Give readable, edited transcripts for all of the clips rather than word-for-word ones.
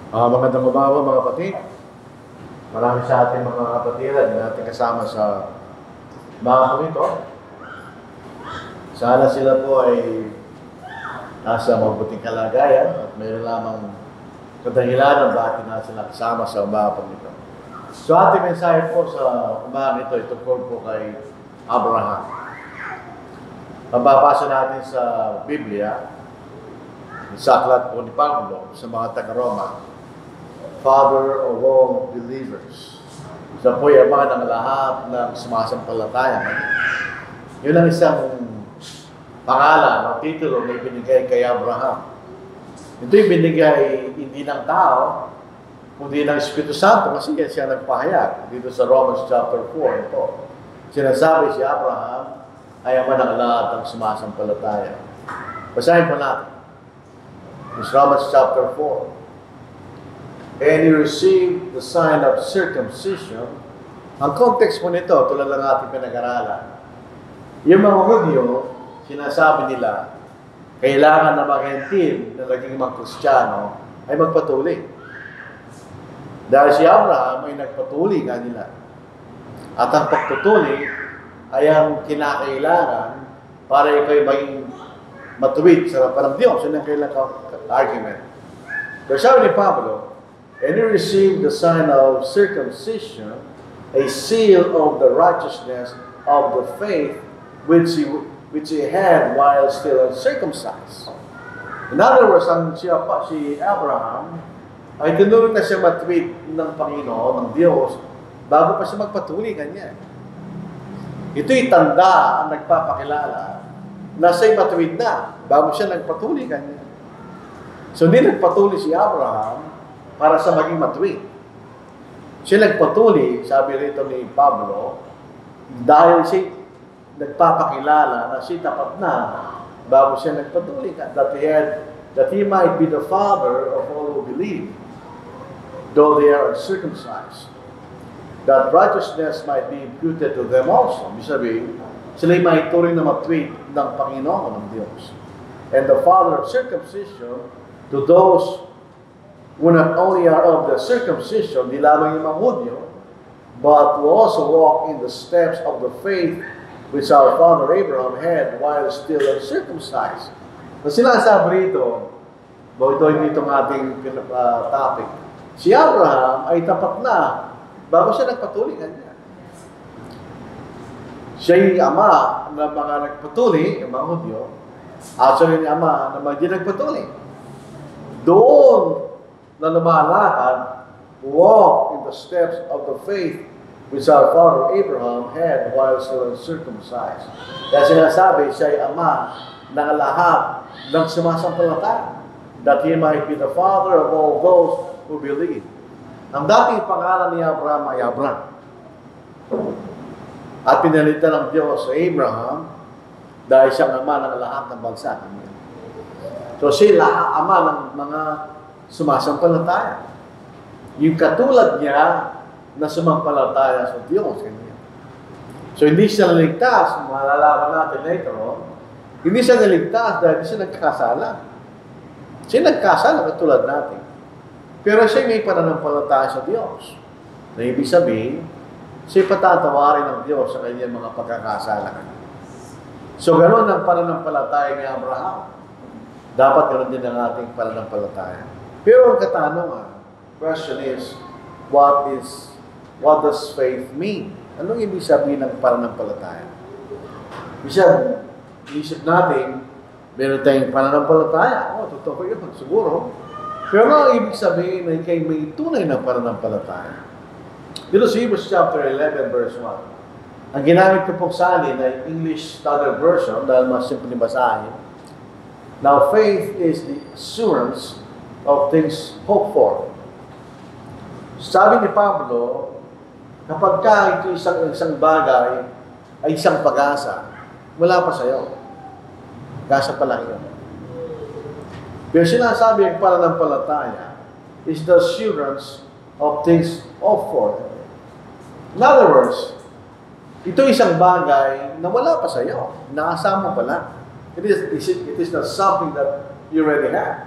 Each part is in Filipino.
Magandang umaga mga kapatid. Marami sa ating mga kapatid na natin kasama sa mga ito. Sana sila po ay nasa mabuting kalagayan at mayroon lamang kadahilanan bakit na sila kasama sa umaga ito. So ating mensahe po sa umaga ito, tungkol po kay Abraham. Mababasa natin sa Biblia, sa aklat po ni Pablo sa mga taga-Roma, Father of all believers. Siya po yung ama ng lahat ng sumasampalataya. Yun ang isang pangalan o titulo na ibinigay kay Abraham. Ito yung binigay hindi ng tao, kundi ng Espiritu Santo, kasi siya nagpahayag. Dito sa Romans chapter 4, ito. Sinasabi si Abraham ay ama ng lahat ng sumasampalataya. Basahin po natin. It's Romans chapter 4. And he received the sign of circumcision. Ang context mo nito, tulad lang ating pinag-aralan. Yung mga Hudyo, sinasabi nila, kailangan na mag-hentil na naging mga Kristiyano ay magpatuloy. Dahil si Abraham ay nagpatuloy nga nila. At ang pagpatuloy ay ang kinakailangan para ikaw'y maging matuwid sa harapan ng Diyos. Yun ang kailangan argument. Pero sabi ni Pablo, and he received the sign of circumcision, a seal of the righteousness of the faith which he had while still uncircumcised. In other words, si Abraham ay tinuro na siya matuwid ng Panginoon, ng Diyos, bago pa siya magpatuloy kanya. Ito'y tanda ang nagpapakilala na siya'y matuwid na bago siya nagpatuloy kanya. So, hindi nagpatuloy si Abraham para sa maging matuwid. Siya nagpatuloy, sabi rito ni Pablo, dahil siya nagpapakilala na siya tapat na bago siya nagpatuloy that he might be the father of all who believe, though they are uncircumcised, that righteousness might be imputed to them also. Ibig sabihin, sila'y maituring na matuwid ng Panginoon ng Diyos. And the father of circumcision to those who not only are of the circumcision, di lamang yung mga Hudyo, but who also walk in the steps of the faith which our father Abraham had while still uncircumcised. So sinasabi rito, ito itong ating topic, si Abraham ay tapat na bago siya nagpatuloy kanya. Siya yung ama na mga nagpatuloy, yung mga Hudyo, at siya yung ama na mga di nagpatuloy. Doon na lumalakad, walk in the steps of the faith which our father Abraham had while still uncircumcised. Kaya sinasabi, siya ay ama ng lahat ng sumasampalataya, that he might be the father of all those who believe. Ang dating pangalan ni Abraham ay Abram. At pinalitan ng Diyos sa Abraham dahil siyang ama ng lahat ng bansa. So siya ama ng mga sumasampalataya. Yung katulad niya na sumampalataya sa Diyos. So hindi siya naligtas, malalaman natin later on, hindi siya naligtas dahil siya nagkasala. Siya nagkasala katulad natin. Pero siya may pananampalataya sa Diyos. Na ibig sabihin, siya patatawarin ng Diyos sa kanyang mga pagkakasala. So ganoon ang pananampalataya ni Abraham. Dapat ganoon din ang ating pananampalataya. Pero ang katanungan, question is, what does faith mean? Anong ibig sabihin ng pananampalataya? Isip natin, meron tayong pananampalataya. Totoo yun, siguro. Pero ano ang ibig sabihin na ikay may tunay na pananampalataya? Dito sa Hebrews chapter 11, verse 1. Ang ginamit ko pong salin ay English Standard Version dahil mas simple basahin. Now, faith is the assurance of things hoped for. Sabi ni Pablo, kapag ito isang bagay ay isang pag-asa, wala pa sa'yo. Pag-asa pa lang yun. Pero sinasabi ang pananampalataya is the assurance of things hoped for. In other words, ito isang bagay na wala pa sa'yo. Nakasama pa lang. It is not something that you already have.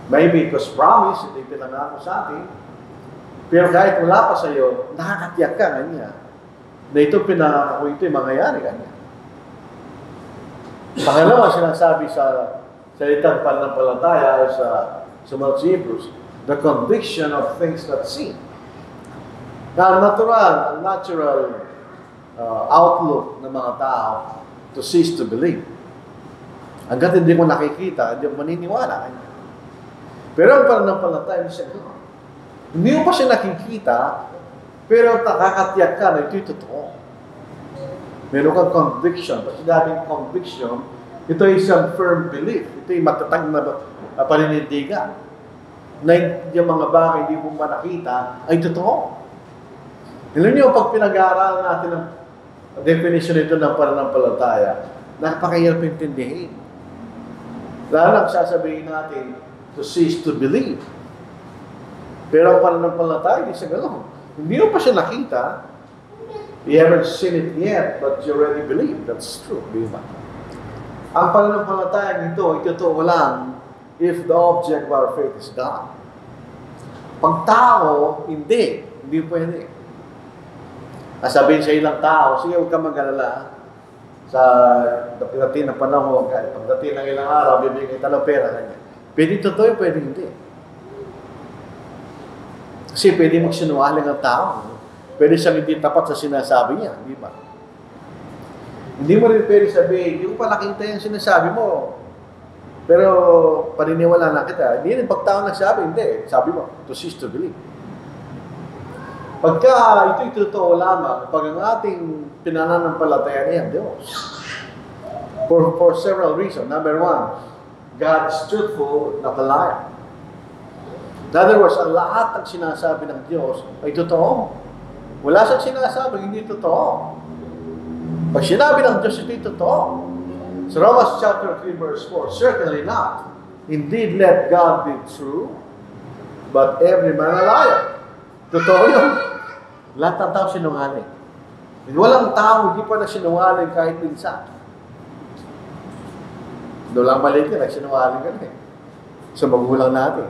Maybe it was promised, hindi pinangako sa atin. Pero kahit wala pa sa iyo, nakakatiyak ka kanya na ito pinangako, ito'y mangyayari kanya. Pangalawa, sinasabi sa salitang pananampalataya sa mga Hebrews, the conviction of things not seen. Na natural outlook ng mga tao to cease to believe. Hanggat hindi mo nakikita, hindi mo maniniwala. Pero ang pananampalataya niya siya, hindi mo pa siya nakikita, pero nakakatiyak ka na ito'y totoo. Meron kang conviction. Pag sinabing conviction, ito ay isang firm belief. Ito ay matatag na paninindigan. Na yung mga bagay hindi mo manakita ay totoo. Alam niyo, pag pinag-aaralan natin ang definition nito ng pananampalataya, napakahirap intindihin. Lalo lang sasabihin natin, to cease to believe. Pero ang pananampalataya, hindi siya gano'n. Hindi mo pa siya nakita. You haven't seen it yet, but you already believe. That's true, di ba? Ang pananampalataya nito, totoo lang if the object of our faith is God. Pag tao, hindi pwede. Sabihin sa ilang tao, sige, huwag ka mag-alala. Sa pagdating ng panahon, pagdating ng ilang araw, bibigay kita ng pera. Pwede totoo, pwede hindi. Kasi pwede magsinungaling ang tao. Pwede siyang hindi tapat sa sinasabi niya, di ba? Hindi mo rin pwede sabihin, yung palakita yung sinasabi mo, pero paniniwala na kita. Hindi rin pag tao nagsabi, hindi. Sabi mo, to cease to believe. Pagka ito'y totoo lamang, pag ang ating pinananampalataya niya, Diyos. For several reasons. Number one, God is truthful, not a liar. In other words, ang lahat ng sinasabi ng Diyos ay totoo. Wala siyang sinasabi, hindi totoo. Pag sinabi ng Diyos, ito'y totoo. So Romans chapter 3 verse 4, certainly not. Indeed, let God be true, but every man a liar. Totoo yun. Lahat ng tao sinungaling. Walang tao, hindi pa na sinungaling kahit minsan. Doon lang maliit ka, nagsinungaling ka na eh. Sa magulang natin.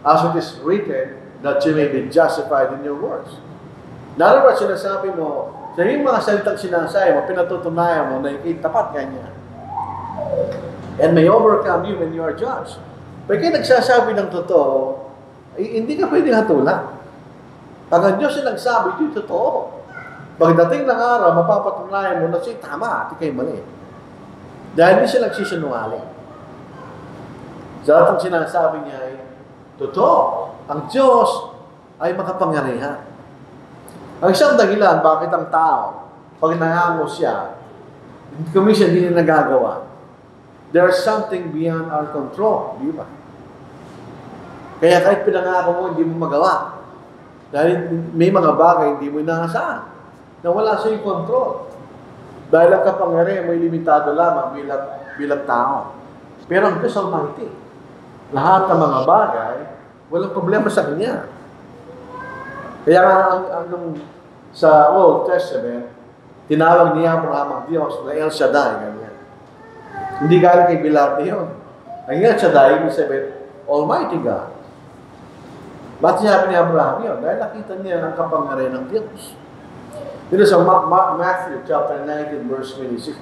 As it is written, that you may be justified in your words. In other words, sinasabi mo, sa yung mga salitang sinasabi mo, pinatutunayan mo na yung tapat kanya. And may overcome you when you are judged. Pag kayo nagsasabi ng totoo, hindi ka pwedeng hatulan. Pag ang Diyos yung nagsabi, ito totoo. Pagdating ng araw, mapapatunayan mo na siya, tama, at ikay mali. Dahil hindi siya nagsisinungaling. Sa lahat ng sinasabi niya ay, totoo. Ang Diyos ay makapangyarihan. Ang isang dahilan, bakit ang tao, pag nangango siya, kung siya hindi na nagagawa, there's something beyond our control, di ba? Kaya kahit pinangako mo, hindi mo magawa. Dahil may mga bagay hindi mo inaasahan na wala sa iyong control. Dahil ang kapangyarihan mo ay limitado lamang bilang tao. Pero ang Diyos Almighty, lahat ng mga bagay, walang problema sa Kanya. Kaya sa Old Testament, tinawag niya Abraham ang Diyos na El Shaddai. Ganyan. Hindi galing kay Bilate yun. Ang El Shaddai, ibig sabihin, Almighty God. Ba't sinabi ni Abraham yun? Dahil nakita niya ang kapangyarihan ng Diyos. Dito sa Matthew chapter 19 verse 26,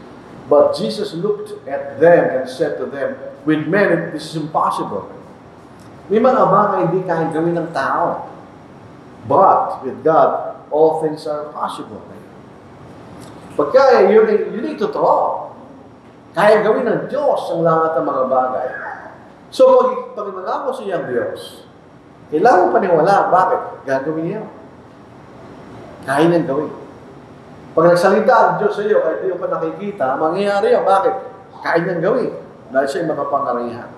but Jesus looked at them and said to them, with men, this is impossible. May mga bagay hindi kayang gawin ng tao. But with God, all things are possible. Pagka yun ay totoo. Kaya gawin ng Diyos ang lahat ng mga bagay. So, pag nangako siya ang Diyos, kailangan paniwala. Bakit? Gagawin niya. Kaya niyang gawin. Pag nagsalita ang Diyos sa iyo, kahit hindi mo pa nakikita, mangyayari yun. Bakit? Kaya niyang gawin. Dahil siya ay makapangarihan.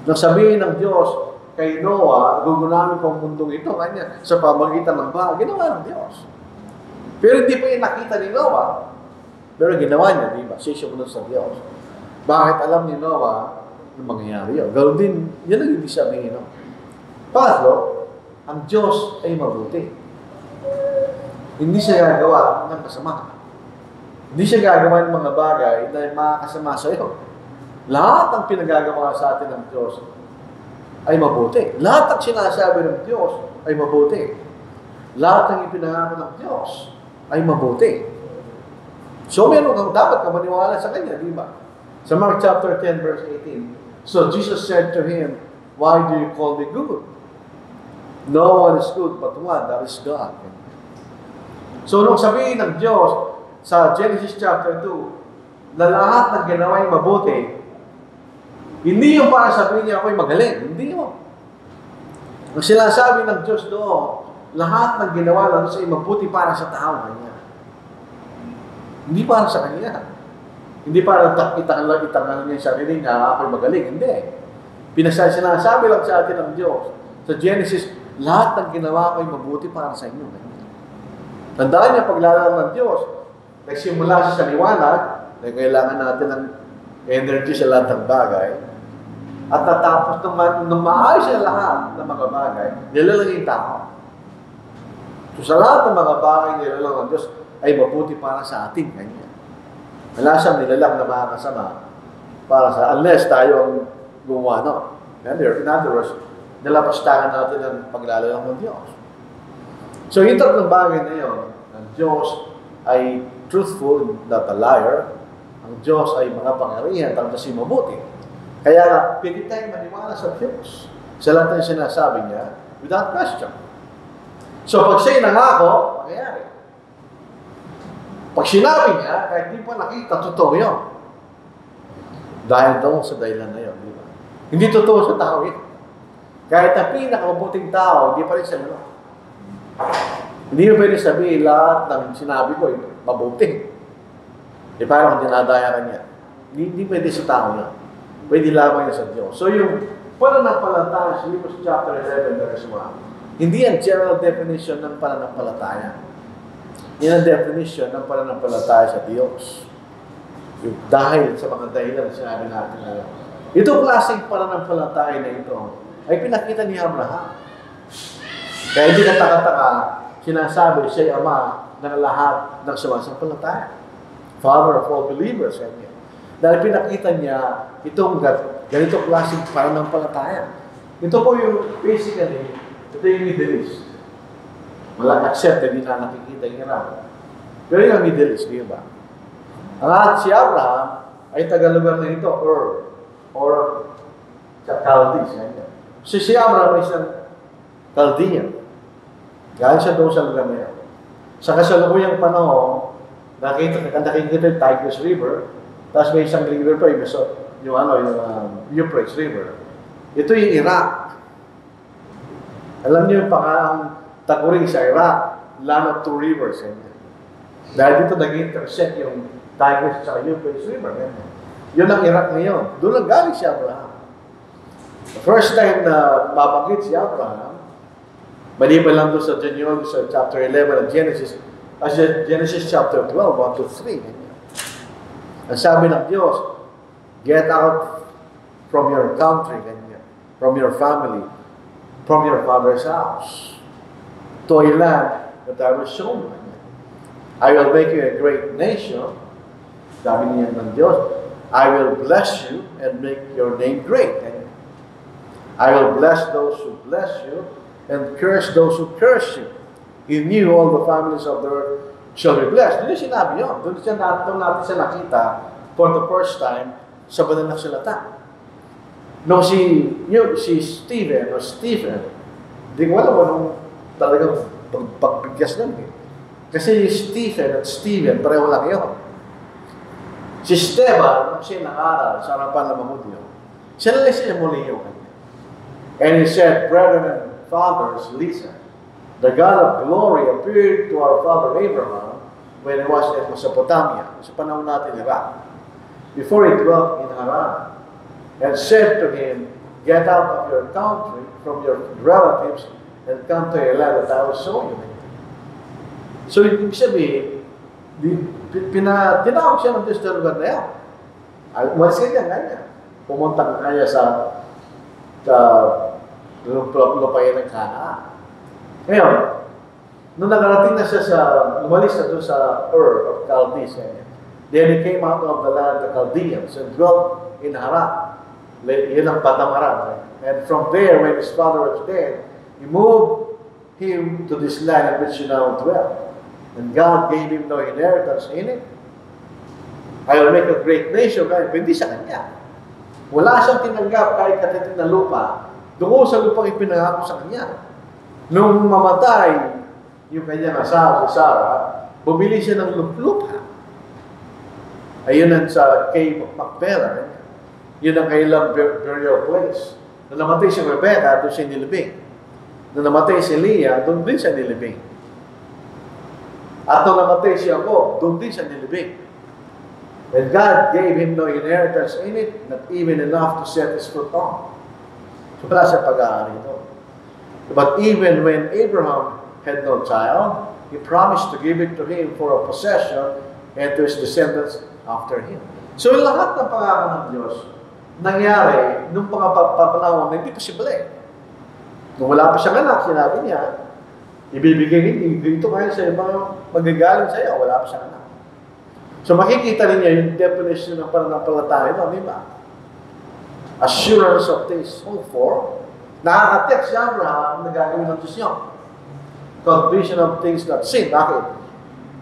Nang sabihin ng Diyos kay Noah, gugunamin ko ang mundong ito, kanya, sa pamagitan ng baha, ginawa ng Diyos. Pero hindi pa yung nakita ni Noah. Pero ginawa niya, di ba? Siya sumunod sa Diyos. Bakit alam ni Noah na mangyayari yun? Ganoon din, yan ang ibig sabihin. No? Pangatlo, ang Diyos ay mabuti. Hindi siya gagawa ng kasama. Hindi siya gagawa ng mga bagay na makakasama sa iyo. Lahat ng pinagagawa sa atin ng Diyos ay mabuti. Lahat ng sinasabi ng Diyos ay mabuti. Lahat ng ipinangako ng Diyos ay mabuti. So, meron kang dapat ka maniwala sa Kanya, di ba? Sa Mark chapter 10, verse 18, so Jesus said to him, "Why do you call me good? No one is good but one, that is God." So, nung sabihin ng Diyos sa Genesis chapter 2, na lahat ng ginawa ay mabuti, hindi yung para sabihin niya ako'y magaling. Hindi yun. Ang sinasabi ng Diyos doon, lahat ng ginawa lang sa mabuti para sa tao Kanya. Hindi para sa Kanya. Hindi para itangal niya yung sarili niya, ako'y magaling. Hindi. Sinasabi lang sa atin ng Diyos, sa Genesis, lahat ng ginawa ko ay mabuti para sa inyo. Tandaan niya, paglalaro ng Diyos, nagsimula siya sa liwanag, na kailangan natin ng energy sa lahat ng bagay, at natapos nung maayos siya lahat ng mga bagay, nilalang yung tao. So sa lahat ng mga bagay nilalang ng Diyos, ay mabuti para sa atin. Kanya. Wala siyang nilalang na makakasama para sa, unless tayo ang gumawa, no? In other words, nalapastangan natin ang paglalalang ng Diyos. So yung tatlong bagay na yun, ang Diyos ay truthful, not a liar. Ang Diyos ay mga pangyarihan, at kasi mabuti. Kaya nga, pwede tayong maniwala sa Diyos. Sa lahat ng sinasabi niya, without question. So pag siya'y nangako, mangyayari. Pag sinabi niya, kahit di pa nakita, totoo yun. Dahil doon sa dahilan na yun, di ba? Hindi totoo sa tao yun. Kahit na pinakamabuting tao, hindi pa rin siya naman. Hindi mo pwede sabihin lahat ng sinabi ko, mabuti. Di parang dinadaya ka niya. Hindi pwede sa tao yan. Pwede lamang yan sa Diyos. So yung pananampalataya sa Hebrews chapter 11, verse 1, hindi ang general definition ng pananampalataya. Yan ang definition ng pananampalataya sa Diyos. Dahil sa mga dahilan na sinabi natin na ito klaseng pananampalataya na ito ay pinakita ni Abraham. Kaya hindi kataka-taka, sinasabi siya ama ng lahat ng sumasampalataya. Father of all believers. Dahil pinakita niya itong ganito klaseng pananampalataya. Ito po yung basically, ito yung Middle East. Walang accept, hindi na nakikita yung Iran. Pero yung Middle East, di ba? Ang si Abraham ay tagalugar na ito, or Chaldees. Si Abraham ay isang Chaldean. Galing siya doon sa lugar niya. Sa kasalukuyang panahon, nakikita yung Tigris River, tapos may isang river pa, yung Euphrates River. Ito yung Iraq. Alam niyo yung takuring sa Iraq, land of two rivers. Dahil dito nag-intersect yung Tigris at Euphrates River. Yun ang Iraq ngayon. Doon lang galing si Abraham. The first time na mabanggit si Abraham, maliban lang doon sa chapter 11 of Genesis chapter 12, 1 to 3. Ang sabi ng Diyos, get out from your country, from your family, from your father's house, to a land that I will show you. I will make you a great nation. Sabi niya ng Diyos, I will bless you and make your name great. I will bless those who bless you and curse those who curse you. In you, all the families of the earth shall be blessed. Doon sinabi yun. Doon natin siya nakita for the first time sa banal na salata. No, si Stephen, hindi ko alam anong talagang pagbigkas nun eh. Kasi Stephen at Stephen, pareho lang yun. Si Esteban, nung siya nakaral sa harapan ng mga Hudyo, siya lang siya muli yun. And he said, brethren and fathers, listen. The God of glory appeared to our father Abraham when he was in Mesopotamia, sa panahon natin Iraq, before he dwelt in Haran, and said to him, get out of your country, from your relatives, and come to a land that I will show you. So, ibig sabihin, tinawag siya ng Diyos na lugar na yan. Umalis ka niya, ganyan. Pumunta ka kaya sa lupain ng Canaan. Ngayon, nung nakarating na siya umalis na doon sa of Chaldees, then he came out of the land of the Chaldeans and dwelt in Haran. Yun ang Patamaran. And from there, when his father was dead, he moved him to this land in which you now dwell. And God gave him no inheritance in it. I will make a great nation, kahit hindi sa kanya. Wala siyang tinanggap kahit katitin na lupa, doon sa lupang ipinangako sa kanya. Nung mamatay yung kanyang asawa, si Sarah, bumili siya ng lupa. Ayun ang sa Cave of Macpela. Yun ang kailang burial place. Nung namatay si Rebecca, doon siya nilibing. Nung namatay si Leah, doon din siya nilibing. At nung namatay si Jacob, doon din siya nilibing. And God gave him no inheritance in it, not even enough to set his foot on. So wala siya pag-aari ito. But even when Abraham had no child, he promised to give it to him for a possession and to his descendants after him. So lahat ng pangako ng Diyos nangyari nung panahon na hindi posible. Nung wala pa siyang anak, sinabi niya, ibibigay ito kayo sa ibang magagaling sa iyo, wala pa siyang anak. So makikita rin niya yung definition ng pananampalataya, no, di ba? Assurance of things hoped for. Nakaka-text si Abraham na gagawin ng Diyos niyo. Conviction of things not seen. Bakit?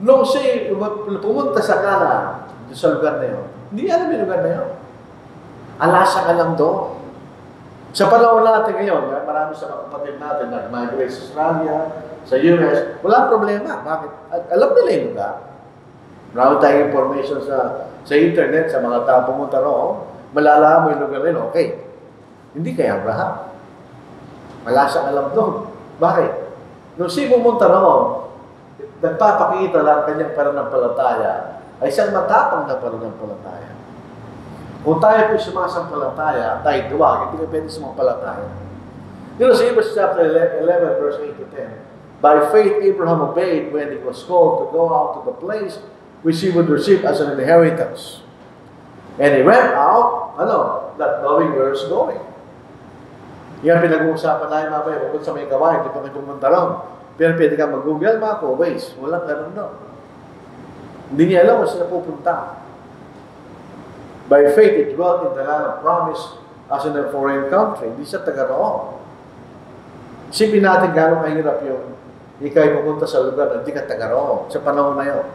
Nung siya pumunta sa Canaan, sa lugar na yun, hindi alam yung lugar na yun. Alasa ka lang doon. Sa panahon natin ngayon, marami sa mga kapatid natin nag-migrate sa Australia, sa US, walang problema. Bakit? Alam nila yung lugar. Marami tayong information sa internet, sa mga tao pumunta roon, malalaman mo yung lugar rin, okay. Hindi kay Abraham. Malasa alam doon. Bakit? Nung siya pumunta roon, nagpapakita lang kanyang pananampalataya, ay isang matapang na pananampalataya. Kung tayo po sumasampalataya, tayo duwag, hindi ka pwede sumampalataya. Sa Hebrews chapter 11, verse 8 to 10, by faith, Abraham obeyed when he was called to go out to the place which he would receive as an inheritance. And he went out, not knowing where he was going. Yan pinag-uusapan namin mamaya, kung sa may kawain, hindi pa kayo pumunta ron. Pero pwede ka mag-google, map o Waze. Walang ganun doon. Hindi niya alam kung saan pupunta. By faith, he dwelt in the land of promise as in a foreign country. Hindi siya taga-roon. Isipin natin gano'ng kahirap yung ikay pumunta sa lugar na hindi ka taga-roon sa panahon na yun.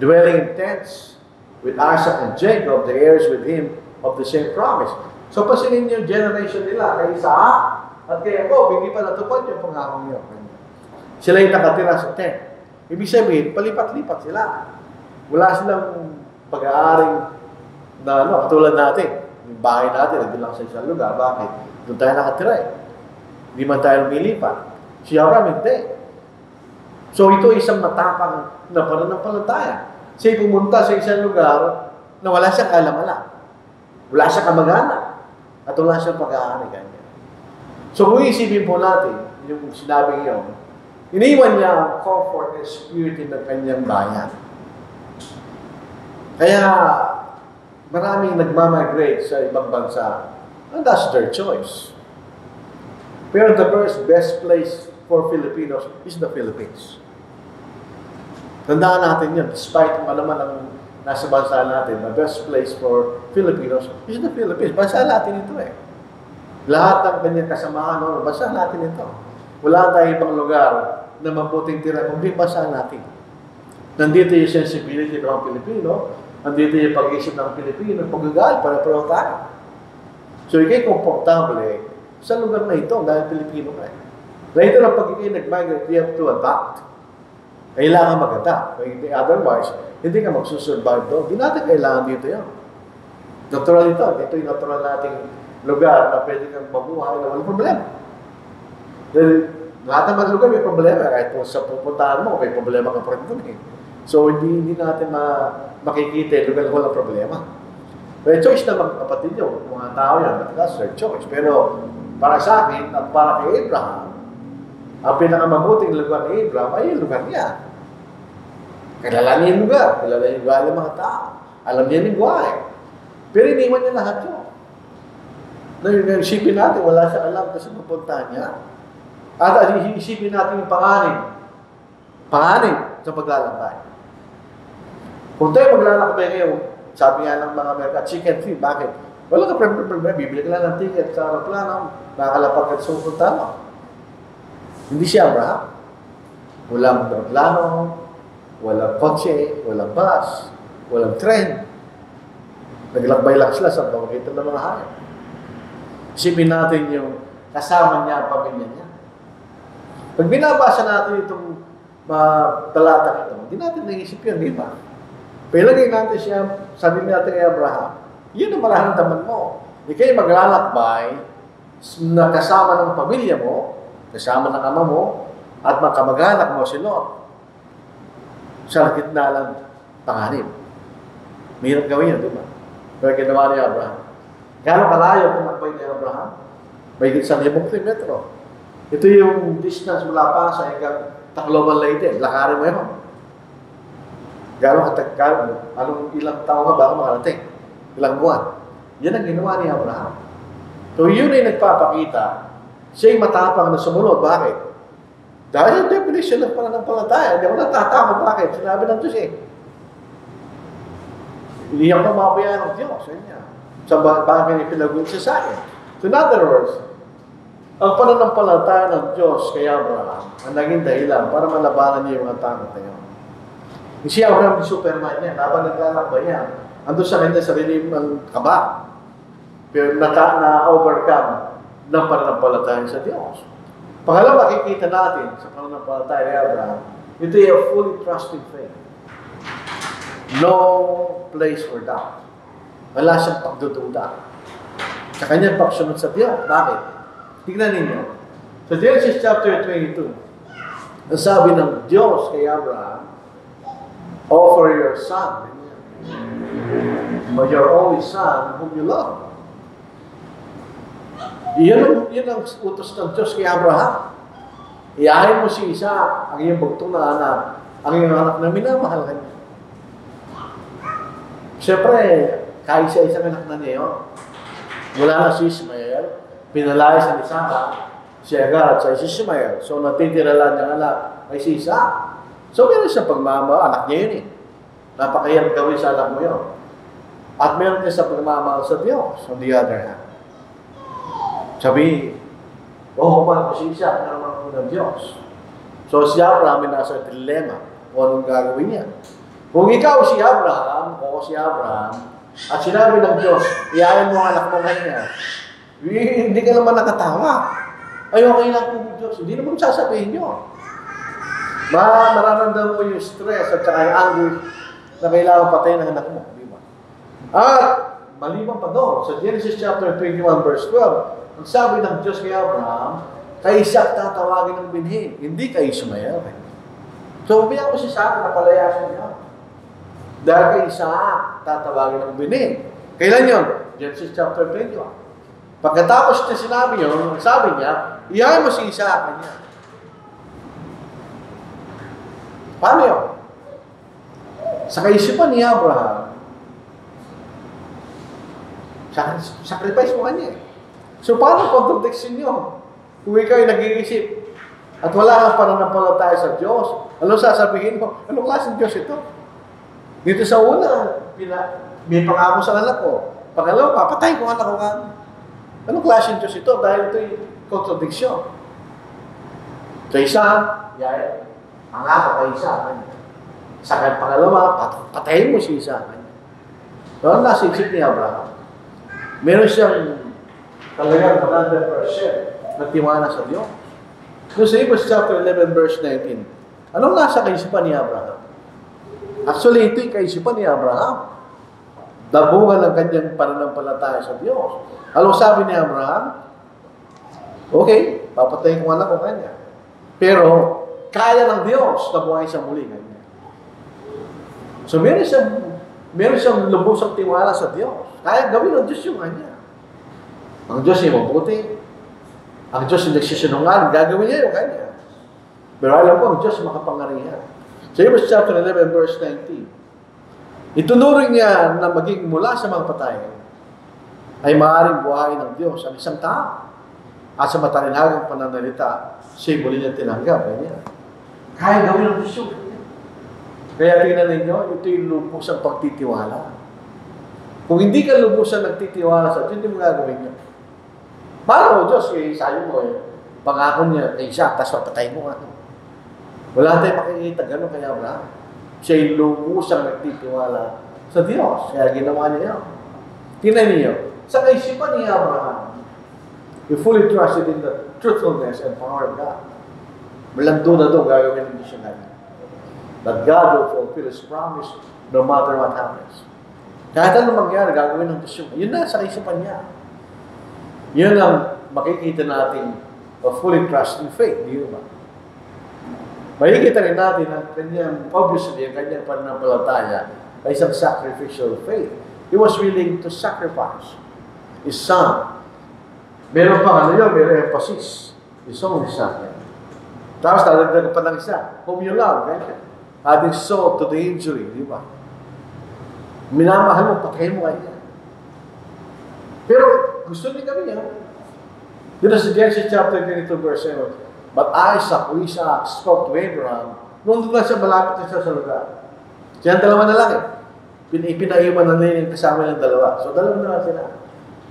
Dwelling in tents with Isaac and Jacob, the heirs with him of the same promise. So pasinin niyo yung generation nila, kay Isaac at kay Jacob, hindi pa natupad yung pangakong yun. Sila yung nakatira sa tent. Ibig sabihin, palipat-lipat sila. Wala silang pag-aaring na katulad natin. Yung bahay natin, nandun lang sa isang lugar. Bakit? Doon tayo nakatira eh. Hindi man tayo lumilipat. Si Abraham, hindi. So ito isang matapang na pananampalataya. Siya pumunta sa isang lugar na wala siyang alam-alam. Wala siyang kamag-anak. At wala siyang pag-aari ganyan. So kung isipin po natin, yung sinabi yun, iniwan niya ang comfort and security ng kanyang bayan. Kaya maraming nagmamigrate sa ibang bansa, and that's their choice. Pero the best place for Filipinos is the Philippines. Tandaan natin yun, despite kung ano man ang nasa bansa natin, the best place for Filipinos is the Philippines. Bansa natin ito eh. Lahat ng kanyang kasamahan, bansa natin ito. Wala tayong ibang lugar na mabuting tira, kundi bansa natin. Nandito yung sensibility ng mga Pilipino, nandito yung pag-isip ng Pilipino, pag-gagal, para-pareho tayo. So, ikay komportable sa lugar na ito dahil Pilipino ka eh. Later ang pag-ikay nag-migrate, you have to adapt. Kailangan mag-adapt. Otherwise, hindi ka magsusurvive doon. Hindi natin kailangan dito yan. Natural ito. Ito yung natural nating lugar na pwede kang mabuhay na walang problema. Dahil lahat ng mga lugar may problema. Kahit kung sa pupuntahan mo, may problema ka pa rin doon eh. So, hindi natin makikita yung lugar na walang problema. May choice na mga kapatid nyo. Mga tao yan, that's their choice. Pero para sa akin at para kay Abraham, ang pinakamabuting lugar ni Abraham ay yung lugar niya. Kilala niya yung lugar. Kilala niya yung lugar ng mga tao. Alam niya yung buhay. Pero iniwan niya lahat yun. Isipin natin, wala siya alam kasi pupuntahan niya. At isipin natin yung panganib. Panganib sa paglalakbay. Kung tayo maglalakbay ngayon, sabi nga ng mga Amerika, chicken feed. Bakit? Wala ka problema, bibili ka lang ng ticket sa aeroplano, nakakalapag ka sa pupunta mo. Hindi si Abraham. Walang aeroplano, walang kotse, walang bus, walang train. Naglakbay lang sila sa pamagitan ng mga hayop. Isipin natin yung kasama niya ang pamilya niya. Pag binabasa natin itong talata ito, hindi natin naisip yun, di ba? Pilagay natin siya, sabi natin kay Abraham, yun ang mararamdaman mo. Ika'y maglalakbay na kasama ng pamilya mo, kasama ng ama mo, at makamag-anak mo si Lot. Sa gitna lang panganib. Mahirap gawin yun, di ba? Pero ginawa ni Abraham. Gano'ng kalayo tumakbay ni Abraham? May 1,000 kilometro. Ito yung distance mula pa sa hanggang Tacloban Leyte. Lakarin mo yun. Gano'ng katagkal, anong ilang taon ka bago makarating? Ilang buwan. Yan ang ginawa ni Abraham. So yun ay nagpapakita, siya'y matapang na sumunod. Bakit? Dahil yung definition ng pananampalataya, hindi ako natatakot. Bakit? Sinabi ng Diyos eh. Hindi ako mamabayaan ng Diyos. Sa bagay na pinagawin siya sa akin. So in other words, ang pananampalataya ng Diyos kay Abraham ang naging dahilan para malabanan niya yung mga takot na yun. Si Abraham, di Superman niya. Habang naglalakbay niya, andun sa kanya sarili ng kaba. Pero na-overcome ng pananampalataya sa Diyos. Pangalawa, makikita natin sa pananampalataya ni Abraham, ito ay a fully trusting faith. No place for doubt. Wala siyang pagdududa. Sa kanyang pagsunod sa Diyos. Bakit? Tignan ninyo. Sa Genesis chapter 22, ang sabi ng Diyos kay Abraham, offer your son, or your only son whom you love. Yan ang utos ng Diyos kay Abraham. Iyahin mo si Isa, ang iyong bugtong na anak, ang iyong anak na minamahal ka niya. Siyempre, kahit sa isang anak na niya yun, wala na si Ismael, pinalaya sa Isaka, si Agar at sa Ismael. So, natitira lang niyang anak ay si Isa. So, meron siya pagmamahal, anak niya yun eh. Napakahirap gawin sa anak mo yun. At meron niya sa pagmamahal sa Diyos, on the other hand. Sabi, mahal ko si Isa, naman ko ng Diyos. So, si Abraham ay nasa dilema kung anong gagawin niya. Kung ikaw si Abraham, at sinabi ng Diyos, iyayin mo ang anak mo kanya, hindi ka naman nakatawa. Ay, okay lang po ng Diyos. Hindi naman sasabihin nyo. Mararamdaman mo yung stress at saka yung anguish na kailangan patayin ng anak mo. Di ba? At, maliban pa doon, sa Genesis chapter 21 verse 12, ang sabi ng Diyos kay Abraham, kay Isaac tatawagin ng binhi, hindi kay Ismael. So, umiyak mo si Isaac na palayasin niya. Dahil kay Isaac tatawagin ng binhi. Kailan yun? Genesis chapter 21. Pagkatapos niya sinabi yun, sabi niya, iyahin mo si Isaac niya. Paano yun? Sa kaisipan ni Abraham, sacrifice mo kanya eh. So, paano contradiction yun? Kung ikaw ay nag-iisip at wala kang pananampalataya sa Diyos, ano sasabihin mo? Anong klaseng Diyos ito? Dito sa una, may pangako sa anak ko. Pangalawa, papatay ko anak ko ka. Anong klaseng Diyos ito? Dahil ito'y contradiction. Sa isa, pangako kay isa. Sa pangalawa, patayin mo si isa. So, ang nasa isip ni Abraham, meron siyang talagang 100% na tiwala sa Diyos. So, sa Hebrews chapter 11 verse 19, anong nasa kaisipan ni Abraham? Actually, ito'y kaisipan ni Abraham. Dabungan ng kanyang pananampalataya sa Diyos. Anong sabi ni Abraham? Okay, papatayin ko anak ko kanya. Pero, kaya ng Diyos na buhay siya muli kanya. So, meron siyang lubusang tiwala sa Diyos. Kaya gawin ng Diyos yung kanya. Ang Diyos ay mabuti. Ang Diyos ay nagsisinungaling. Gagawin niya yung kanya. Pero alam ko, ang Diyos makapangarihan. Sa Hebrews chapter 11 verse 19, itunuring niya na maging mula sa mga patay ay maaaring buhay ng Diyos ang isang tao. At sa matalinhagang pananalita, siya'y muli niya tinanggap. Kaya gawin ng Diyos yung kaya tingnan ninyo, ito yung lubos ang pagtitiwala. Kung hindi ka lubusan nagtitiwala sa Diyos, hindi mo gagawin yun. Paano, Diyos, sayo mo pangako niya kay Isaac, tapos papatay mo nga. Wala tayong makikita, gano'n kaya Abraham. Siya yung lubusang nagtitiwala sa Diyos. Kaya ginawa niya yun. Tingnan niyo, sa kaisipan ni Abraham, he fully trusted in the truthfulness and power of God. Walang duda doon, gagawin ng Diyos natin. That God will fulfill His promise no matter what happens. Kahit anong mangyari, gagawin ng Diyos yun. Yun na, sa kaisipan niya. Yun ang makikita natin of fully trust in faith. Di ba? Makikita rin natin ang kanyang, obviously, ang kanyang pananampalataya ay isang sacrificial faith. He was willing to sacrifice His son. Meron pa may emphasis. His own son. Tapos, dadagdag pa ng isa. Whom you love, ganyan. Adding salt to the injury, di ba? Minamahal mo, patayin mo kanya. Pero, gusto niya kami yan. Dito sa Genesis chapter 22, verse 7, but Isaac spoke to Abraham, nung doon siya, malapit na siya sa lugar. Siya ang dalawa na lang Pinaiwan na nila yung kasama ng dalawa. So, dalawa na lang sila.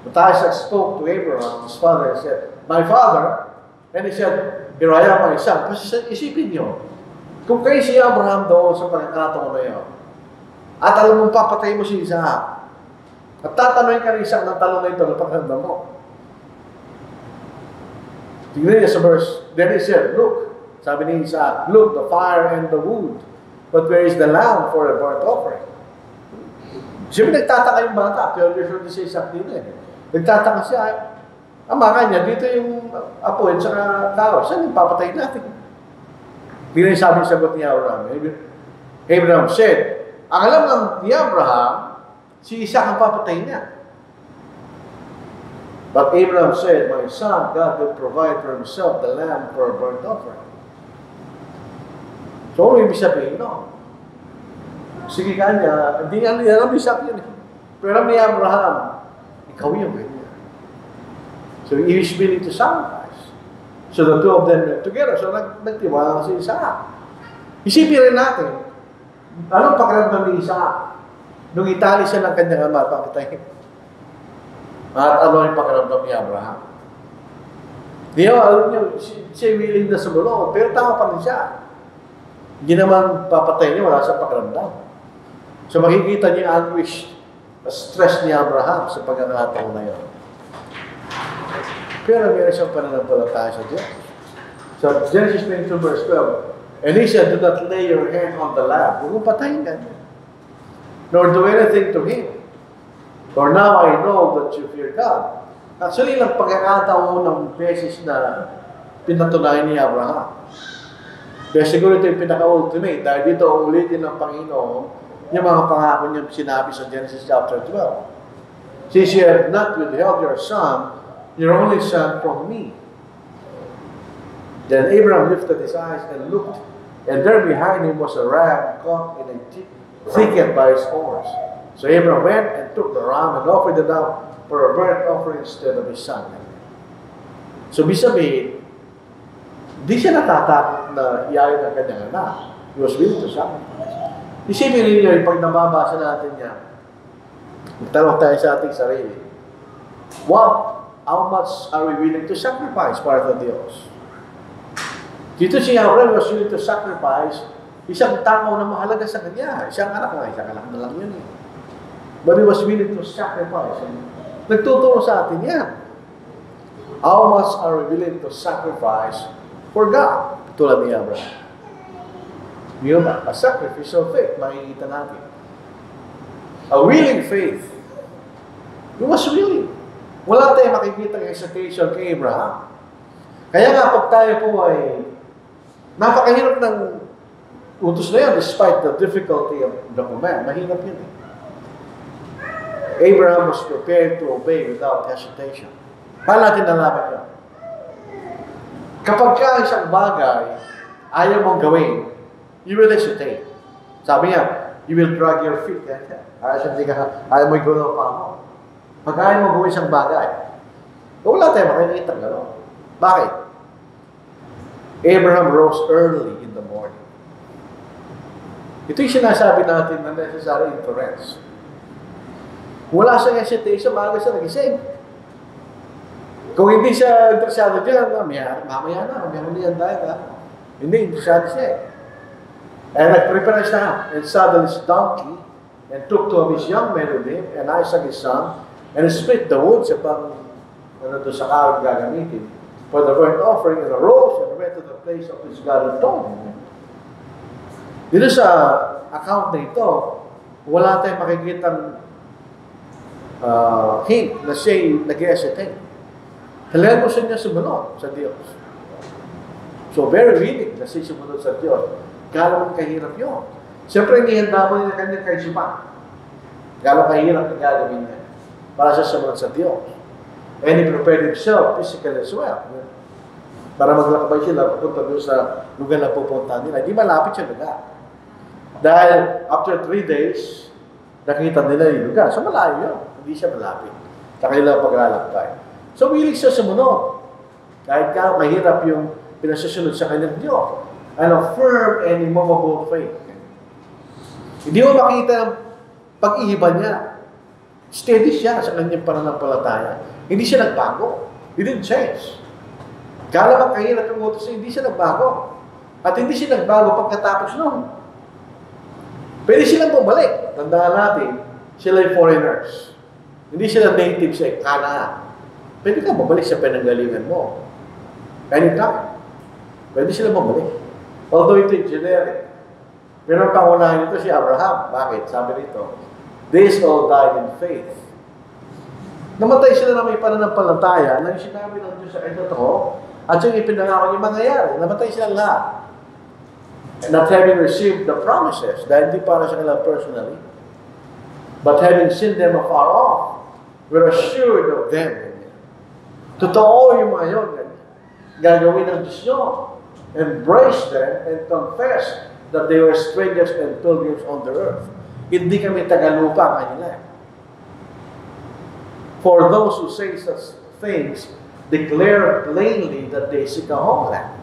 But Isaac spoke to Abraham, his father, and said, my father, and he said, here I am, my son. Kasi isipin niyo, kung kayo si Abraham doon sa pagkakataon na yun, at alam mong papatay mo si Isaac, at tatanungin ka rin Isaac ng talong na ito na pagkakanda mo. Tingnan niya sa verse, then he said, look, sabi ni Isaac, look, the fire and the wood, but where is the lamb for a burnt offering? Siyempre nagtataka yung bata, 12 years old si Isaac dito Nagtataka siya, ama kanya, dito yung apo at saka tao, saan yung papatay natin? Tingnan niya sabi sagot ni Abraham. Abraham said, ang alam lang ni Abraham, si Isaac ang papatay niya. But Abraham said, my son, God will provide for himself the lamb for a burnt offering. So, ano ibig sabihin? No. Sige ka niya, hindi niya alam Isaac yun Pero ni Abraham, ikaw yung ganyan. So, he is willing to sacrifice. So, the two of them went together. So, nagtiwala si Isaac. Isipin rin natin, anong pakiramdam ni Isaac? Nung itali siya ng kanyang ama, papatayin. At ano yung pakiramdam ni Abraham? Alam niyo, siya willing na sumunod, pero tama pa rin siya. Hindi naman papatay niya, wala siyang pakiramdam. So makikita niyo yung anguish, stress ni Abraham sa pagkakataon na yun. Pero meron siyang pananampalataya sa Diyos. So Genesis 22 verse 12, and he said, do not lay your hand on the lamb. Huwag mong patayin ka niya. Nor do anything to him. For now I know that you fear God. Actually, lang pagkakataon ng beses na pinatunayan ni Abraham. Kaya siguro ito yung pinaka-ultimate. Dahil dito ulitin ng Panginoon yung mga pangako niyang sinabi sa Genesis chapter 12. Since you have not withheld your son, your only son from me. Then Abraham lifted his eyes and looked, and there behind him was a ram caught in a thicket by his horns. So Abraham went and took the ram and offered it up for a burnt offering instead of his son. So, sabihin, di siya natatakot na iyayin ang kanyang anak. He was willing to sacrifice. Isipin ninyo, pag nababasa natin yan, magtanong tayo sa ating sarili, how much are we willing to sacrifice para sa Diyos? Dito si Abraham was willing to sacrifice isang tao na mahalaga sa kanya. Isang anak na lang yun But he was willing to sacrifice. Nagtuturo sa atin yan. How much are we willing to sacrifice for God? Tulad ni Abraham. Yun ba? A sacrificial faith, makikita natin. A willing faith. He was willing. Wala tayong makikita ng hesitation kay Abraham. Kaya nga, pag tayo po ay napakahirap ng utos na yan, despite the difficulty of the command. Mahirap yun Abraham was prepared to obey without hesitation. Paano natin nalaman yun? Kapag ka isang bagay ayaw mong gawin, you will hesitate. Sabi niya, you will drag your feet. Ayaw mo igulo pa mo. Pag ayaw mo gawin isang bagay, wala tayo makikita gano'n. Bakit? Abraham rose early in the morning. Ito yung sinasabi natin na necessary inference. Wala siyang hesitation, maaga siya nagising. Kung hindi siya interesado dyan, mamaya na, yan tayo, ha? Hindi, interesado siya eh. And nag-prepare siya, and saddled his donkey, and took two of his young men with him, and Isaac his son, and split the wood sa sa karang gagamitin for the burnt offering, and arose and went to the place of his God and told him. Dito sa account na ito, wala tayong makikitang hint na siya'y nag-hesitate. Talagang gusto niya sumunod sa Diyos. So, very willing na siya sumunod sa Diyos. Gano'ng kahirap yun. Siyempre, inihanda mo niya kanyang kaisipan. Gano'ng kahirap na gagawin niya para siya sumunod sa Diyos. And he prepared himself physically as well. Para maglakbay sila, pupunta doon sa lugar na pupunta nila. Hindi malapit siya lugar. Dahil after 3 days, nakita nila yung lugar. So, malayo yun. Hindi siya malapit sa kanilang paglalakbay. So, willing siya sumunod. Kahit gano'ng mahirap yung pinasusunod sa kanyang Diyos. And a firm and immovable faith. Hindi mo makita ang pag-iiba niya. Steady siya sa kanyang pananampalataya. Hindi siya nagbago. He didn't change. Kala bang kahirap yung utos niya, hindi siya nagbago. At hindi siya nagbago pagkatapos noon. Pwede silang bumalik. Tandaan natin, sila yung foreigners. Hindi sila native sa Canaan. Pwede ka bumalik sa pinanggalingan mo. Anytime. Pwede sila bumalik. Although ito yung generic. Pero ang pangunahin ito si Abraham. Bakit? Sabi rito, these all died in faith. Namatay sila na may pananampalataya na yung sinabi ng Diyos sa ito to, at yung ipinangako yung mangyayari. Namatay sila lahat. Not having received the promises, dahil hindi para sa kanila personally, but having seen them afar off, we're assured of them. Totoo yung mga yun. Gagawin ng Diyos yun. Embrace them and confess that they were strangers and pilgrims on the earth. Hindi kami tagalupa kanila. For those who say such things, declare plainly that they seek a homeland.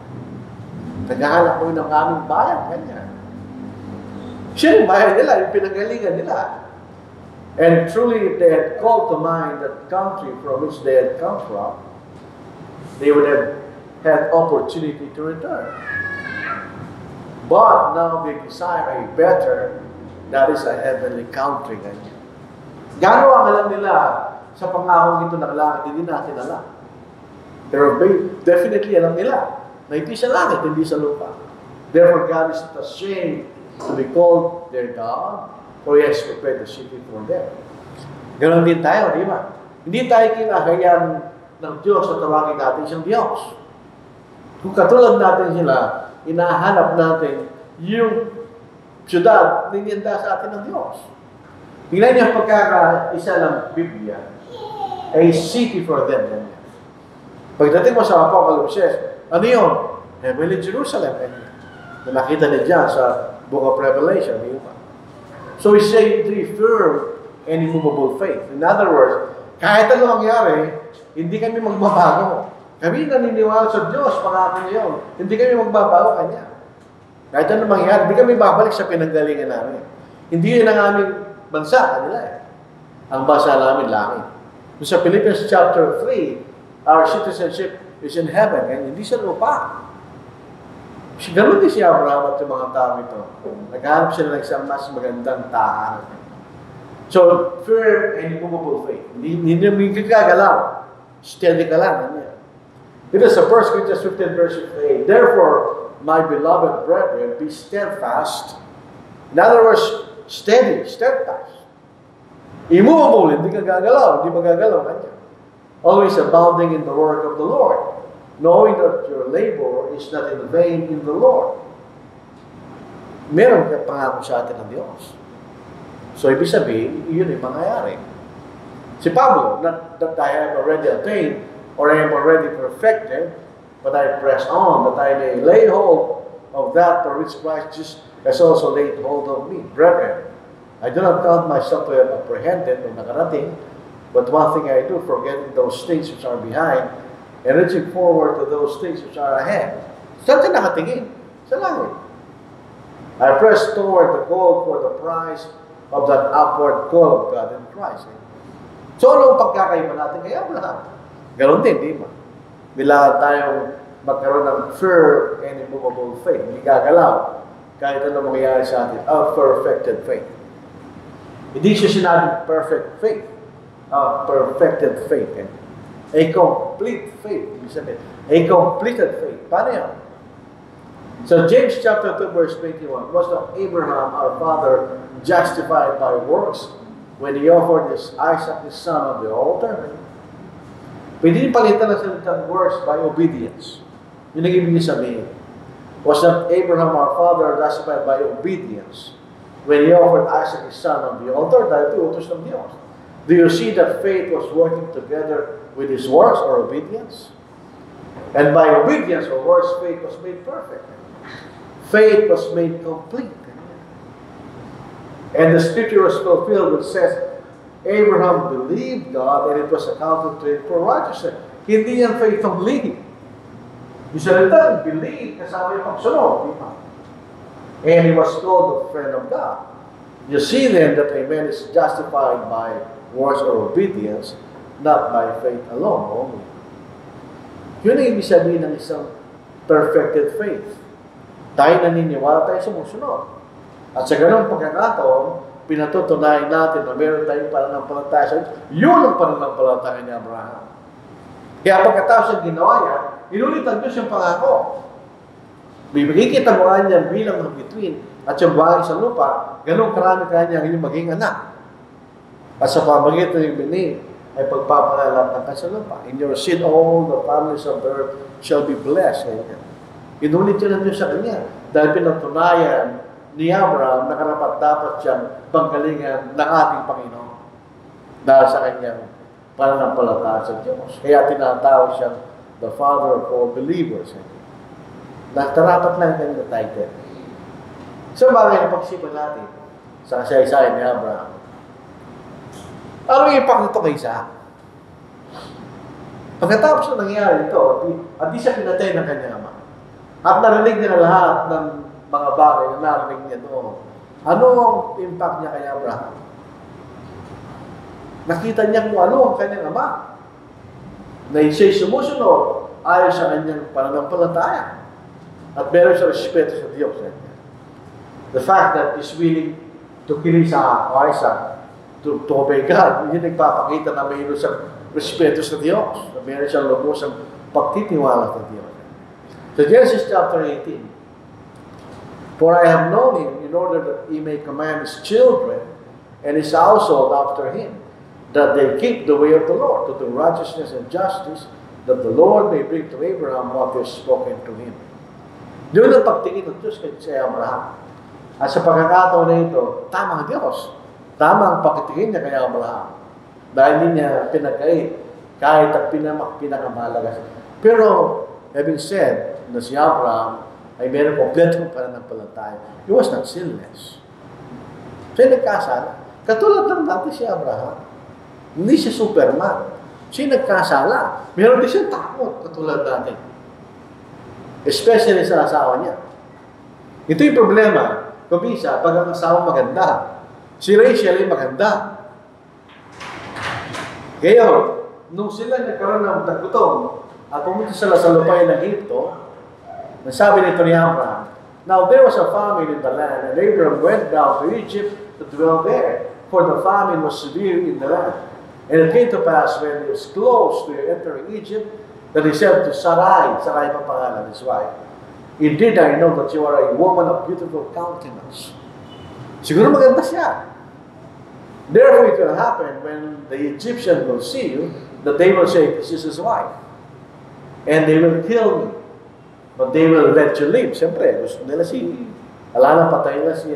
Naghahanap ko ng aming bayan, ganyan. Siya yung bayan nila, yung pinanggalingan nila. And truly, if they had called to mind that country from which they had come from, they would have had opportunity to return. But now they desire a better, that is a heavenly country. Ganyan. Gano'n ang alam nila sa pangakong ito ng langit, hindi natin alam. Pero definitely alam nila na hindi sa langit, hindi sa lupa. Therefore, God is not ashamed to be called their God, for He has prepared the city for them. Ganon din tayo, di ba? Hindi tayo kinakayang ng Diyos na tawagin natin siyang Diyos. Kung katulad natin sila, inahanap natin yung siyudad na inihanda sa atin ng Diyos. Tingnan niyo ang pagkakaisa ng Biblia, a city for them. Pagdating mo sa Apocalypse, ano yun? Heavenly Jerusalem. Na nakita niya dyan sa Book of Revelation. So we say to firm and immovable faith. In other words, kahit ano mangyari, hindi kami magbabago. Kami naniniwala sa Diyos, pangako niya yun. Hindi kami magbabago Kanya. Kahit ano mangyari, hindi kami babalik sa pinanggalingan namin. Hindi yun ang aming bansa, kanila eh. Ang bansa namin, langit. Sa Philippians chapter 3, our citizenship is in heaven, and hindi sa lupa. Ganun din si Abraham at yung mga tao ito. Naghanap sila ng isang mas magandang tahanan. So, firm and immovable faith. Hindi namin gagalaw. Steady ka lang. It is sa 1 Corinthians 15 verse 8. Therefore, my beloved brethren, be steadfast. In other words, steady, steadfast. Immovable, hindi ka gagalaw. Hindi magagalaw kanya. Always abounding in the work of the Lord, knowing that your labor is not in vain in the Lord. Meron ka pangako sa atin ng Diyos. So, ibig sabihin, yun ay mangyayari. Si Pablo, not that I have already attained or I am already perfected, but I press on, that I may lay hold of that for which Christ just has also laid hold of me. Brethren, I do not count myself to have apprehended o nakarating, but one thing I do, forgetting those things which are behind, and reaching forward to those things which are ahead. Saan ka nakatingin? Sa langit. I press toward the goal for the prize of that upward call of God in Christ. So, ano ang pagkakaiba natin kay Abraham? Ganon din, di ba? Bila tayong magkaroon ng firm and immovable faith. Hindi gagalaw kahit ano mangyayari sa atin. A perfected faith. Hindi siya sinabing perfect faith. A perfected faith. A complete faith. Ibig sabihin, a completed faith. Paano yan? So James chapter 2 verse 21, was not Abraham our father justified by works when he offered his Isaac his son on the altar? Pwede din palitan ang salitang works by obedience. Yun ang ibig sabihin. Was not Abraham our father justified by obedience when he offered Isaac his son on the altar? Dahil ito utos ng Diyos. Do you see that faith was working together with his works or obedience? And by obedience or works, faith was made perfect. Faith was made complete. And the scripture was fulfilled which says, Abraham believed God and it was accounted to him for righteousness. Hindi yan faith of believing. Yung salita, believe, kasama yung pagsunod. And he was called the friend of God. You see then that a man is justified by works or obedience, not by faith alone only. Yun ang ibig sabihin ng isang perfected faith. Tayo naniniwala tayo sumusunod. At sa ganung pagkakataon, pinatutunayan natin na meron tayong pananampalataya sa Diyos. Yun ang pananampalataya ni Abraham. Kaya pagkatapos ang ginawa niya, inulit ang Diyos yung pangako. Bibigay kita mo nga niya bilang ng bituin at yung buhay sa lupa, ganun karami kanya yung maging anak. At sa pamagitan ng binig, ay pagpapangalat ng kasalupa. In your seed, all the families of the earth shall be blessed. Inulit yun ang Diyos sa kanya. Dahil pinatunayan ni Abraham na karapat-dapat siyang panggalingan ng ating Panginoon. Dahil sa kanyang pananampalataya sa Diyos. Kaya tinatawag siyang the Father of all believers. Nakarapat lang kanyang title. So, bagay ang pagsipan natin sa kasaysayan ni Abraham. Ano yung impact nito kay Isaac? Pagkatapos na nangyari ito, at di siya pinatay ng kanyang ama. At narinig niya lahat ng mga bagay na narinig niya doon. Ano ang impact niya kay Abraham? Nakita niya kung ano ang kanyang ama. Na siya'y sumusunod ayon sa kanyang pananampalataya. At meron siya respeto sa Diyos. The fact that he's willing to kill Isaac, to obey God, yun nagpapakita na mayroon siyang respeto sa Diyos. Na meron siyang lubos ang pagtitiwala sa Diyos. So Genesis chapter 18, for I have known him in order that he may command his children and his household after him, that they keep the way of the Lord, to do righteousness and justice, that the Lord may bring to Abraham what he has spoken to him. Doon ang pagtingin ng Diyos kay Abraham. At sa pagkakataon na ito, tama ang Diyos. Tama ang pagtingin niya kay Abraham. Dahil hindi niya pinagkait kahit ang pinakamahalaga. Pero, having said na si Abraham ay meron kompletong pananampalataya, he was not sinless. Siya nagkasala. Katulad lang natin si Abraham. Hindi siya Superman. Siya nagkasala. Meron din siyang takot, katulad natin. Especially sa asawa niya. Ito yung problema. Kumisa, pag ang asawa maganda, si Rachel ay maganda. Ngayon, nung sila nagkaroon ng tagutong at pumunta sila sa lupain ng Egypto, nasabi nito ni Abraham, now there was a famine in the land, and Abraham went down to Egypt to dwell there, for the famine was severe in the land. And it came to pass when he was close to entering Egypt, that he said to Sarai pa pangalan, his wife, indeed I know that you are a woman of beautiful countenance. Siguro maganda siya. Therefore, it will happen when the Egyptian will see you, that they will say, this is his wife. And they will kill me. But they will let you live. Siyempre, gusto nila alam na patay na si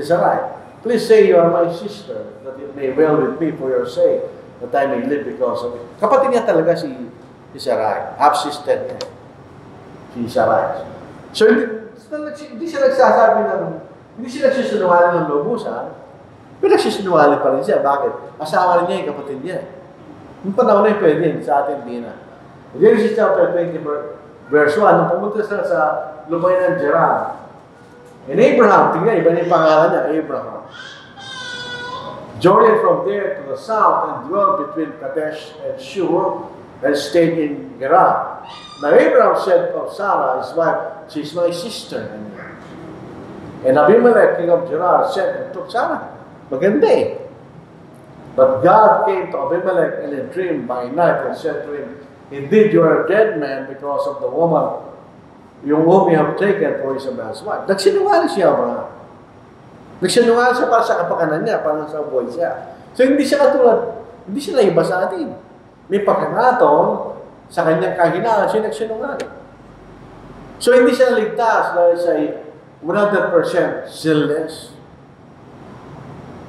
Sarai. Please say you are my sister, that it may well with me for your sake, that I may live because of it. Kapatid niya talaga si Sarai. Half-sister niya. Si Sarai. So, hindi siya nagsasabi hindi siya nagsisinungaling ng lubusan, pero nagsisinungaling pa rin siya. Bakit? Asawa rin niya yung kapatid niya. Yung panahon na yung pwede, sa atin di na. Genesis chapter 20, verse 1, nung pumunta sila sa lupain ng Gerar, and Abraham, tingnan, iba na yung pangalan niya, Abraham. journeyed from there to the south and dwelt between Kadesh and Shur and stayed in Gerar. Now Abraham said of Sarah, his wife, she's my sister. And Abimelech, king of Gerar, said and took Sarah. Maganda eh. But God came to Abimelech in a dream by night and said to him, indeed, you are a dead man because of the woman whom you have taken for Isabel's wife. Nagsinungaling si Abraham. Nagsinungaling siya para sa kapakanan niya, para sa buhay siya. So hindi siya katulad, hindi siya naiba sa atin. May pagkakataon sa kanyang kahinaan, siya nagsinungaling. So hindi siya naligtas dahil siya 100% sinless.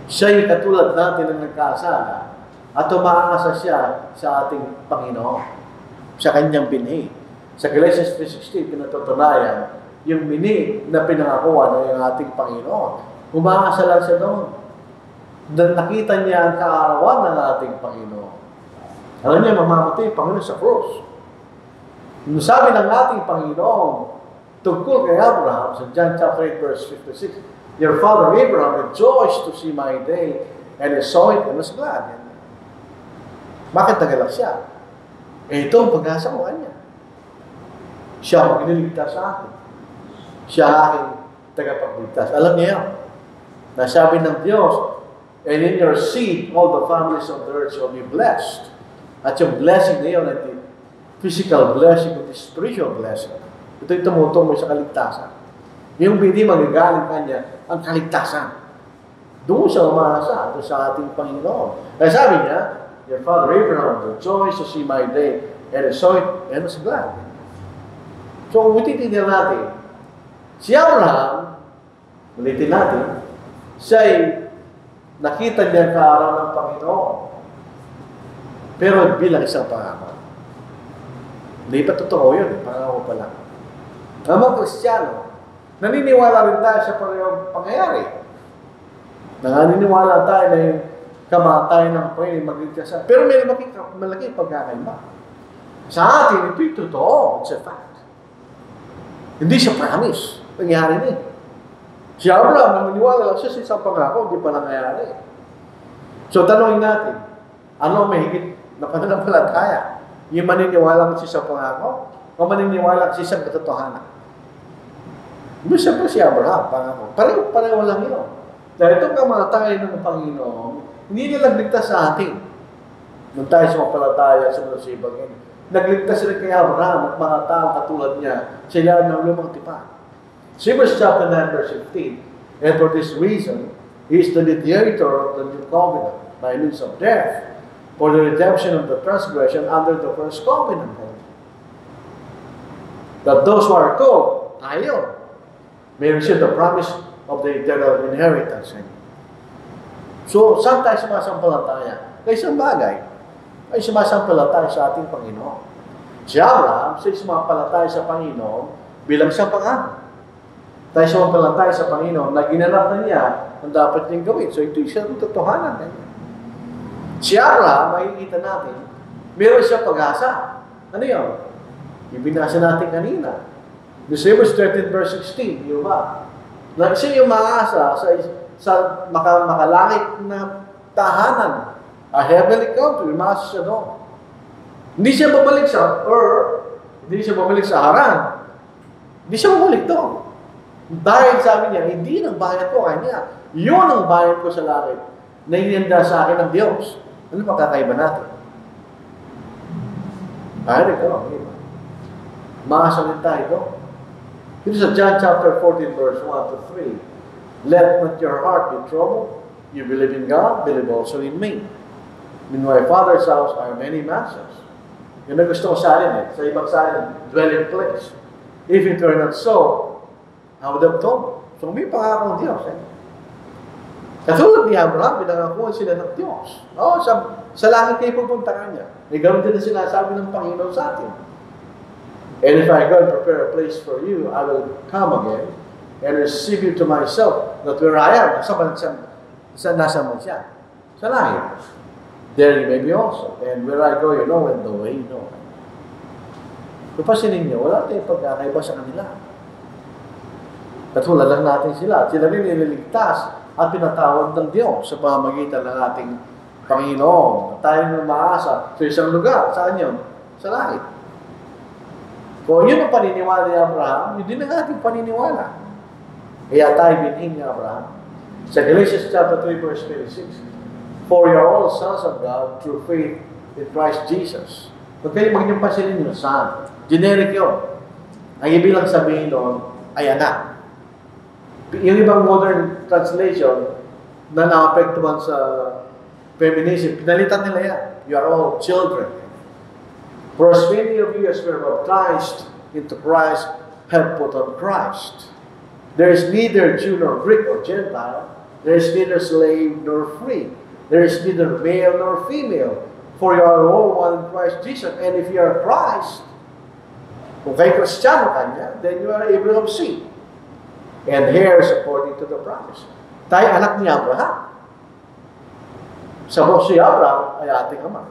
Siya'y katulad natin ang nagkasala at umaasa siya sa ating Panginoon, sa kanyang binhi. Sa Galatians 3:16, pinatutunayan yung binhi na pinangakuan ng ating Panginoon. Umaasa lang siya doon. Nakita niya ang kaarawan ng ating Panginoon. Alam niya, mamamatay ang Panginoon sa cross. Sabi ng ating Panginoon, tungkol kay Abraham, sa John chapter 8, verse 56, your father Abraham rejoiced to see my day, and he saw it and was glad. Bakit nagalak siya? Eh, ito ang pag-asa ko kanya. Siya ang iniligtas sa akin. Siya aking tagapagligtas. Alam niya yan. Nasabi ng Diyos, and in your seed, all the families of the earth shall be blessed. At yung blessing na yun, hindi physical blessing, kundi spiritual blessing. Ito'y tumutungo sa kaligtasan. Yung hindi magagaling kanya ang kaligtasan. Doon siya umasa, doon sa ating Panginoon. Kaya sabi niya, your father Abraham rejoiced to see my day, and he saw it, and was glad. So, utitignan natin, si Abraham, ulitin natin, siya'y nakita niya kaaraw ng Panginoon. Pero bilang isang pangako. Hindi pa totoo yun, pangako pa lang. Ang mga Kristiyano, naniniwala rin tayo sa parehong pangyayari. Naniniwala tayo na yung kamatayan ng Panginoon magligtasan. Pero may malaking pagkakaiba. Sa atin, ito'y totoo. It's a fact. Hindi siya promise. Nangyari din. Si Abraham, naniniwala lang siya sa isang pangako, hindi pa nangyayari. So, tanongin natin, ano may higit na pananampalataya? Yung maniniwala mo siya sa pangako o maniniwala siya sa katotohanan? Hindi siyempre si Abraham, pangako. Pareho lang yun. Dahil itong kamatayan ng Panginoon, hindi niya nagligtas sa atin. Nung tayo sumapalataya sa mga sibagin, nagligtas sila kay Abraham at mga taong katulad niya, sila ng lumang tipan. Hebrews chapter 9, verse 15, and for this reason, he is the mediator of the new covenant by means of death, for the redemption of the transgression under the first covenant. That those who are called, tayo, may receive the promise of the eternal inheritance. So, saan tayo sumasampalataya? Kaya isang bagay, ay sumasampalataya sa ating Panginoon. Si Abraham, siya sumasampalataya sa Panginoon bilang siyang pangako. Tayo sumasampalataya sa Panginoon na ginanap na niya ang dapat niyang gawin. So, ito isang totohanan. Si Abraham, makikita natin, meron siya pag-asa. Ano yun? Yung binasa natin kanina. Hebrews 13 verse 16, yun ba? Siya yung maasa sa makalangit na tahanan, a heavenly country, maasa siya doon. Hindi siya bumalik sa earth, hindi siya bumalik sa Haran, hindi siya bumalik doon. Dahil sabi niya, hindi ng bayan ko kanya, yun ang bayan ko sa langit, na inihanda sa akin ng Diyos. Ano makakaiba natin? Ay, ikaw, maasa rin tayo doon. It is John chapter 14, verse 1 to 3. Let not your heart be troubled. You believe in God, believe also in me. In my Father's house are many mansions. Yun ang gusto ko sa akin sa ibang sa akin, dwelling place. If it were not so, I would have told. So may pangako ng Diyos. Katulad ni Abraham, pinangakuhan sila ng Diyos. Sa langit kayo pupunta ka niya. May gawin din na sinasabi ng Panginoon sa atin. And if I go and prepare a place for you, I will come again and receive you to myself. Not where I am. Nasa man siya. Sa langit. There you may be also. And where I go, you know, and the way you know. Kapasinin niyo, wala tayong pagkakaiba sa kanila. Katulad lang natin sila. Sila rin nililigtas at pinatawag ng Diyos sa pamamagitan ng ating Panginoon. Tayo na maasa sa isang lugar. Saan yun? Sa langit. Kung yun ang paniniwala ni Abraham, yun din ang ating paniniwala. Kaya tayo binhin ni Abraham. Sa Galatians chapter 3 verse 26, "For you are all sons of God through faith in Christ Jesus." Huwag kayo mag-inyong pansinin yung son. Generic yun. Ang ibig lang sabihin doon ay anak. Yung ibang modern translation na naapektuhan sa feminism, pinalitan nila yan. You are all children. For as many of you as were baptized into Christ have put on Christ. There is neither Jew nor Greek or Gentile. There is neither slave nor free. There is neither male nor female. For you are all one in Christ Jesus. And if you are Christ, kung kayo Kristiyano kanya, then you are Abraham's seed and heirs according to the promise. Tayo anak ni Abraham. Sabog si Abraham ay ating ama.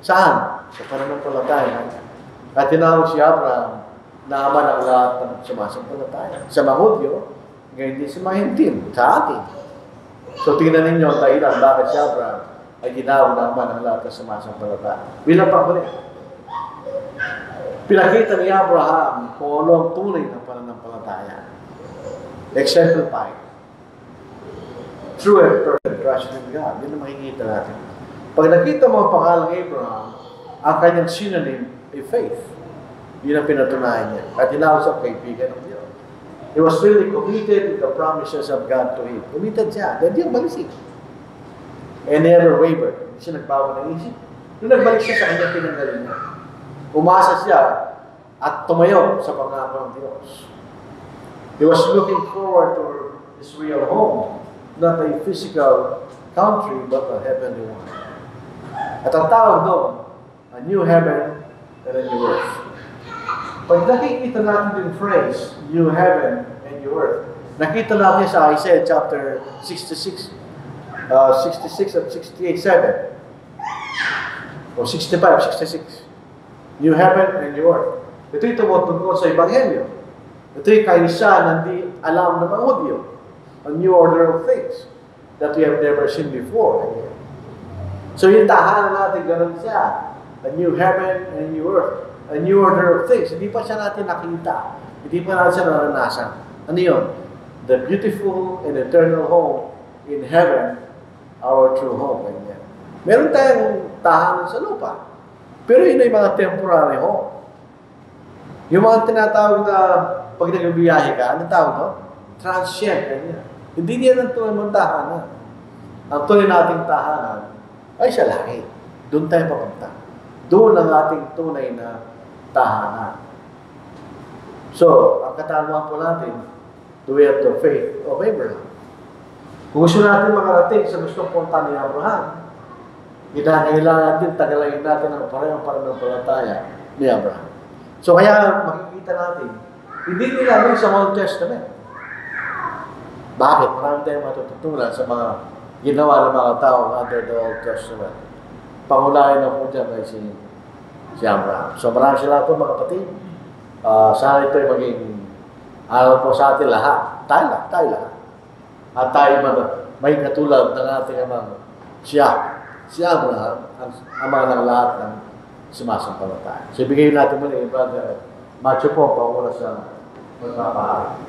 Saan? Sa pananampalataya. At tinawag si Abraham na ama ng lahat ng sumasampalataya. Sa mga Hudyo, ngayon din sa mga Hintil, sa atin. So tingnan ninyo ang dahilan bakit si Abraham ay ginawag na ama ng lahat ng sumasampalataya. Bilang pangulit. Pinakita ni Abraham kung ano ang tunay ng pananampalataya. Exemplified. True and perfect trust in God. Yun ang makikita natin. Pag nakita mo ang pangalang Abraham, ang kanyang synonym ay faith. Yun ang pinatunayan niya. At tinawag sa kaibigan ng Diyos. He was really committed with the promises of God to him. Committed siya. Dahil Diyos balisik. And never wavered. Hindi siya nagbago ng isip. Nung nagbalik siya sa kanyang pinanggaling niya, umasa siya at tumayo sa pangako ng Diyos. He was looking forward to his real home. Not a physical country, but a heavenly one. At ang tawag doon, a new heaven and a new earth. Pag nakikita natin yung phrase, new heaven and new earth, nakita natin sa Isaiah chapter 66 at 68, 7. O 65, 66. New heaven and new earth. Ito'y tumutungkol sa Ebanghelyo. Ito'y kaisa na hindi alam ng mga Hudyo. A new order of things that we have never seen before. So yung tahanan natin, ganun siya. A new heaven and a new earth. A new order of things. Hindi pa siya natin nakita. Hindi pa natin siya naranasan. Ano yun? The beautiful and eternal home in heaven, our true home. Ganyan. Meron tayong tahanan sa lupa. Pero yun ay mga temporary home. Yung mga tinatawag na pag nagbibiyahe ka, anong tawag no? Transient. Ganyan. Hindi niya ng tunay mong tahanan. Ang tunay nating tahanan ay sa langit. Doon tayo papunta. Doon ang ating tunay na tahanan. So, ang katanungan po natin, do we have the faith of Abraham? Kung gusto natin makarating sa gustong punta ni Abraham, kailangan natin, tagalagin natin ang parehong pananampalataya ni Abraham. So, kaya makikita natin, hindi nila sa Old Testament. Bakit? Marami tayong matututunan sa mga ginawa ng mga tao under the Old Testament. Pangulayan na po dyan ay si Abraham. So marami sila po mga kapatid. Sana ito ay maging alam po sa atin lahat. Tayo lahat. At tayo may katulad ng ating amang si Abraham, ang ama ng lahat ng sumasampalataya. So ibigay natin muli, Brother Macho po, pauna sa magpapahari.